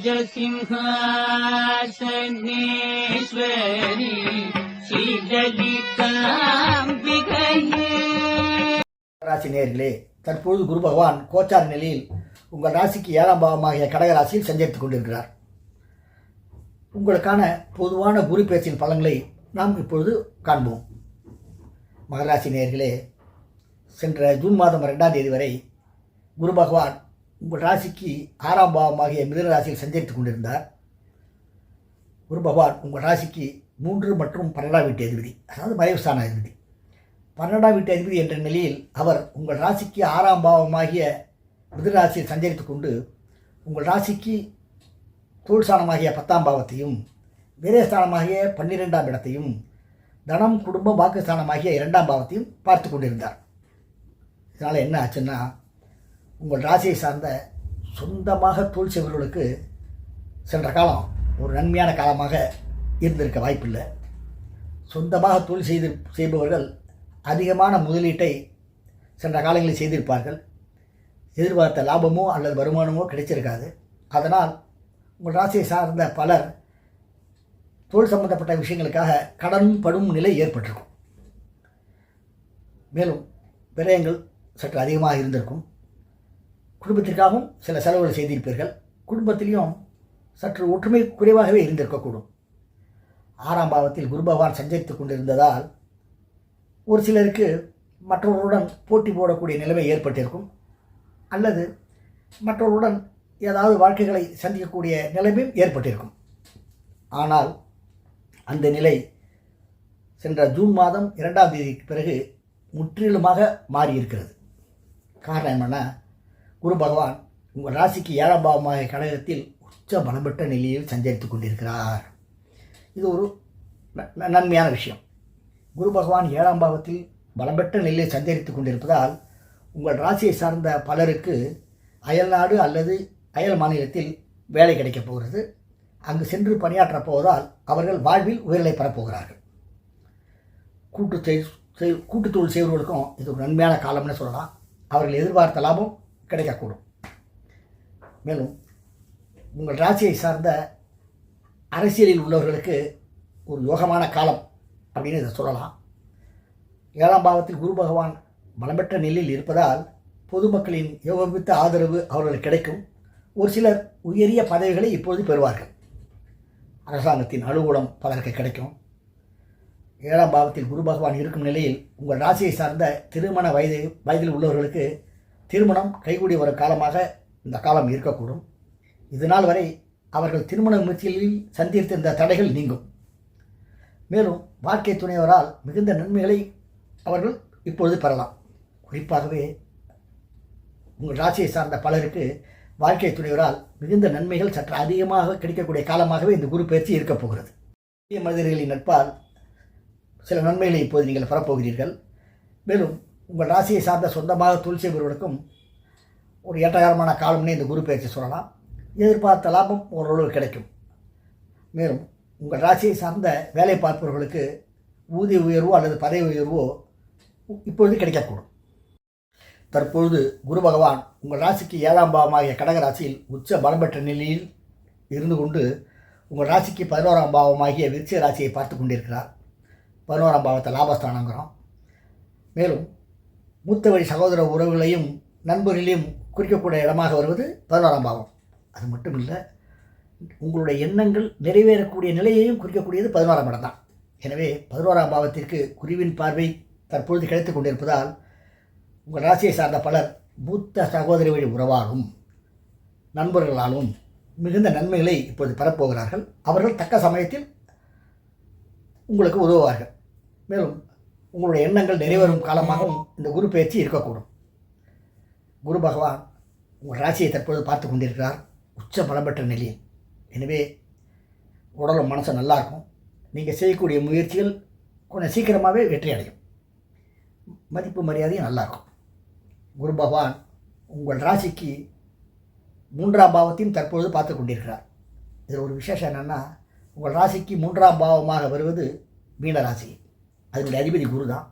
ராஜசிம்ஹாசனேஸ்வரி ஸ்ரீலலிதாம்பிகையே. ராசி நேயர்களே, தற்பொழுது குரு பகவான் கோச்சார நிலையில் உங்கள் ராசிக்கு 7ஆம் பாவமாகிய கடகராசியில் சஞ்சரித்துக் கொண்டிருக்கிறார். உங்களுக்கான பொதுவான குரு பேச்சின் பலன்களை நாம் இப்பொழுது காண்போம். மகராசி நேயர்களே, சென்ற ஜூன் மாதம் 2ஆம் தேதி வரை குரு பகவான் உங்கள் ராசிக்கு 6ஆம் பாவமாகிய மிதுன ராசியில் சஞ்சரித்துக் கொண்டிருந்தார். குரு பகவான் உங்கள் ராசிக்கு 3 மற்றும் 12ஆம் வீட்டு அதிபதி, அதாவது மறைவு ஸ்தான அதிபதி. 12ஆம் வீட்டு அதிபதி என்ற நிலையில் அவர் உங்கள் ராசிக்கு 6ஆம் பாவமாகிய மிதுன ராசியில் சஞ்சரித்துக் கொண்டு உங்கள் ராசிக்கு தொழில் ஸ்தானமாகிய 10ஆம் பாவத்தையும், வீரஸ்தானமாகிய 12ஆம் இடத்தையும், தனம் குடும்பம் வாக்குஸ்தானமாகிய 2ஆம் பாவத்தையும் பார்த்து கொண்டிருந்தார். இதனால் என்ன ஆச்சுன்னா, உங்கள் ராசியை சார்ந்த சொந்தமாக தொழில் செய்பவர்களுக்கு சென்ற காலம் ஒரு நன்மையான காலமாக இருந்திருக்க வாய்ப்பில்லை. சொந்தமாக தொழில் செய்பவர்கள் அதிகமான முதலீட்டை சென்ற காலங்களில் செய்திருப்பார்கள். எதிர்பார்த்த லாபமோ அல்லது வருமானமோ கிடைச்சிருக்காது. அதனால் உங்கள் ராசியை சார்ந்த பலர் தொழில் சம்பந்தப்பட்ட விஷயங்களுக்காக கடன் படும் நிலை ஏற்பட்டிருக்கும். மேலும் விரயங்கள் சற்று அதிகமாக இருந்திருக்கும். குடும்பத்திற்காகவும் சில செலவுகள் செய்திருப்பீர்கள். குடும்பத்திலையும் சற்று ஒற்றுமை குறைவாகவே இருந்திருக்கக்கூடும். 6ஆம் பாவத்தில் குரு பகவான் சஞ்சரித்துக் கொண்டிருந்ததால் ஒரு சிலருக்கு மற்றவர்களுடன் போட்டி போடக்கூடிய நிலைமை ஏற்பட்டிருக்கும், அல்லது மற்றவர்களுடன் ஏதாவது வாழ்க்கைகளை சந்திக்கக்கூடிய நிலைமையும் ஏற்பட்டிருக்கும். ஆனால் அந்த நிலை சென்ற ஜூன் மாதம் 2ஆம் தேதிக்கு பிறகு முற்றிலுமாக மாறியிருக்கிறது. காரணம் என்னென்னா, குரு பகவான் உங்கள் ராசிக்கு 7ஆம் பாவமாக கடகத்தில் உச்ச பலப்பட்ட நிலையில் சஞ்சரித்துக் கொண்டிருக்கிறார். இது ஒரு நன்மையான விஷயம். குரு பகவான் 7ஆம் பாவத்தில் பலப்பட்ட நிலையில் சஞ்சரித்துக் கொண்டிருப்பதால் உங்கள் ராசியை சார்ந்த பலருக்கு அயல்நாடு அல்லது அயல் மாநிலத்தில் வேலை கிடைக்கப் போகிறது. அங்கு சென்று பணியாற்றப் போவதால் அவர்கள் வாழ்வில் உயர்நிலை பெறப்போகிறார்கள். கூட்டு தொழில் செய்வர்களுக்கும் இது ஒரு நன்மையான காலம்னு சொல்லலாம். அவர்கள் எதிர்பார்த்த லாபம் கிடைக்கக்கூடும். மேலும் உங்கள் ராசியை சார்ந்த அரசியலில் உள்ளவர்களுக்கு ஒரு யோகமான காலம் அப்படின்னு இதை சொல்லலாம். 7ஆம் பாவத்தில் குரு பகவான் பலம்பெற்ற நிலையில் இருப்பதால் பொதுமக்களின் யோகமித்த ஆதரவு அவர்களுக்கு கிடைக்கும். ஒரு சிலர் உயரிய பதவிகளை இப்பொழுது பெறுவார்கள். அரசாங்கத்தின் அலுவலம் பலருக்கு கிடைக்கும். 7ஆம் பாவத்தில் குரு பகவான் இருக்கும் நிலையில் உங்கள் ராசியை சார்ந்த திருமண வயதில் உள்ளவர்களுக்கு திருமணம் கைகூடி வரும் காலமாக இந்த காலம் இருக்கக்கூடும். இதனால் வரை அவர்கள் திருமண முயற்சிகளில் சந்தித்திருந்த தடைகள் நீங்கும். மேலும் வாழ்க்கை துணைவரால் மிகுந்த நன்மைகளை அவர்கள் இப்பொழுது பெறலாம். குறிப்பாகவே உங்கள் ராசியை சார்ந்த பலருக்கு வாழ்க்கை துணைவரால் மிகுந்த நன்மைகள் சற்று அதிகமாக கிடைக்கக்கூடிய காலமாகவே இந்த குரு பயிற்சி இருக்கப் போகிறது. பெரிய மனிதர்களின் நட்பால் சில நன்மைகளை இப்போது நீங்கள் பெறப்போகிறீர்கள். மேலும் உங்கள் ராசியை சார்ந்த சொந்தமாக தொழில் செய்பவர்களுக்கும் ஒரு ஏற்றகாரமான காலம்னே இந்த குரு பயிற்சி சொல்லலாம். எதிர்பார்த்த லாபம் ஓரளவு கிடைக்கும். மேலும் உங்கள் ராசியை சார்ந்த வேலை பார்ப்பவர்களுக்கு ஊதிய உயர்வோ அல்லது பதவி உயர்வோ இப்பொழுது கிடைக்கக்கூடும். தற்பொழுது குரு பகவான் உங்கள் ராசிக்கு 7ஆம் பாவமாகிய கடகராசியில் உச்ச பலம் பெற்ற நிலையில் இருந்து கொண்டு உங்கள் ராசிக்கு 11ஆம் பாவமாகிய விருச்சிக ராசியை பார்த்து கொண்டிருக்கிறார். 11ஆம் பாவத்தை லாபஸ்தானங்கிறோம். மேலும் மூத்த வழி சகோதர உறவுகளையும் நண்பர்களையும் குறிக்கக்கூடிய இடமாக வருவது 11ஆம் பாவம். அது மட்டும் இல்லை, உங்களுடைய எண்ணங்கள் நிறைவேறக்கூடிய நிலையையும் குறிக்கக்கூடியது 11ஆம் இடம் தான். எனவே 11ஆம் பாவத்திற்கு குருவின் பார்வை தற்பொழுது கிடைத்துக் கொண்டிருப்பதால் உங்கள் ராசியை சார்ந்த பலர் மூத்த சகோதரி வழி உறவாலும் நண்பர்களாலும் மிகுந்த நன்மைகளை இப்போது பெறப்போகிறார்கள். அவர்கள் தக்க சமயத்தில் உங்களுக்கு உதவுவார்கள். மேலும் உங்களுடைய எண்ணங்கள் நிறைவேறும் காலமாகவும் இந்த குரு பயிற்சி இருக்கக்கூடும். குரு பகவான் உங்கள் ராசியை தற்பொழுது பார்த்து கொண்டிருக்கிறார் உச்ச பலம் பெற்ற நிலையில். எனவே உடலும் மனசும் நல்லாயிருக்கும். நீங்கள் செய்யக்கூடிய முயற்சிகள் கொஞ்சம் சீக்கிரமாகவே வெற்றி அடையும். மதிப்பு மரியாதையும் நல்லாயிருக்கும். குரு பகவான் உங்கள் ராசிக்கு 3ஆம் பாவத்தையும் தற்பொழுது பார்த்து கொண்டிருக்கிறார். இதில் ஒரு விசேஷம் என்னென்னா, உங்கள் ராசிக்கு 3ஆம் பாவமாக வருவது மீன ராசி. அதனுடைய அதிபதி குரு தான்.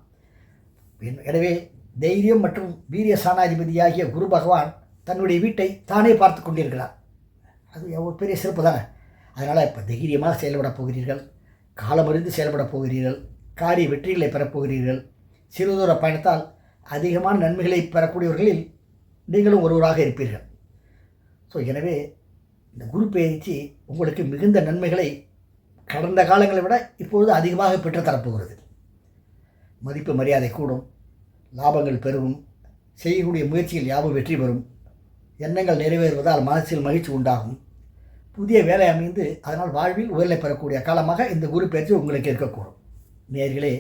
எனவே தைரியம் மற்றும் வீரிய ஸ்தானாதிபதியாகிய குரு பகவான் தன்னுடைய வீட்டை தானே பார்த்து கொண்டிருக்கிறார். அது ஒரு பெரிய சிறப்பு தானே. அதனால் இப்போ தைரியமாக செயல்பட போகிறீர்கள், காலமறிந்து செயல்பட போகிறீர்கள், காரிய வெற்றிகளை பெறப்போகிறீர்கள். சிறுதூர பயணத்தால் அதிகமான நன்மைகளை பெறக்கூடியவர்களில் நீங்களும் ஒருவராக இருப்பீர்கள். ஸோ எனவே இந்த குரு பெயர்ச்சி உங்களுக்கு மிகுந்த நன்மைகளை கடந்த காலங்களை விட இப்பொழுது அதிகமாக பெற்றுத்தரப்போகிறது. மதிப்பு மரியாதை கூடும், லாபங்கள் பெருகும், செய்யக்கூடிய முயற்சிகள் யாவும் வெற்றி பெறும், எண்ணங்கள் நிறைவேறுவதால் மனசில் மகிழ்ச்சி உண்டாகும், புதிய வேலை அமைந்து அதனால் வாழ்வில் உயர்நிலை பெறக்கூடிய காலமாக இந்த குரு பெயர்ச்சி உங்களுக்கு இருக்கக்கூடும். நேயர்களே,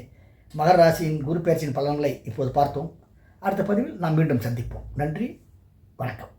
மகர ராசியின் குரு பெயர்ச்சியின் பலன்களை இப்போது பார்த்தோம். அடுத்த பதிவில் நாம் மீண்டும் சந்திப்போம். நன்றி, வணக்கம்.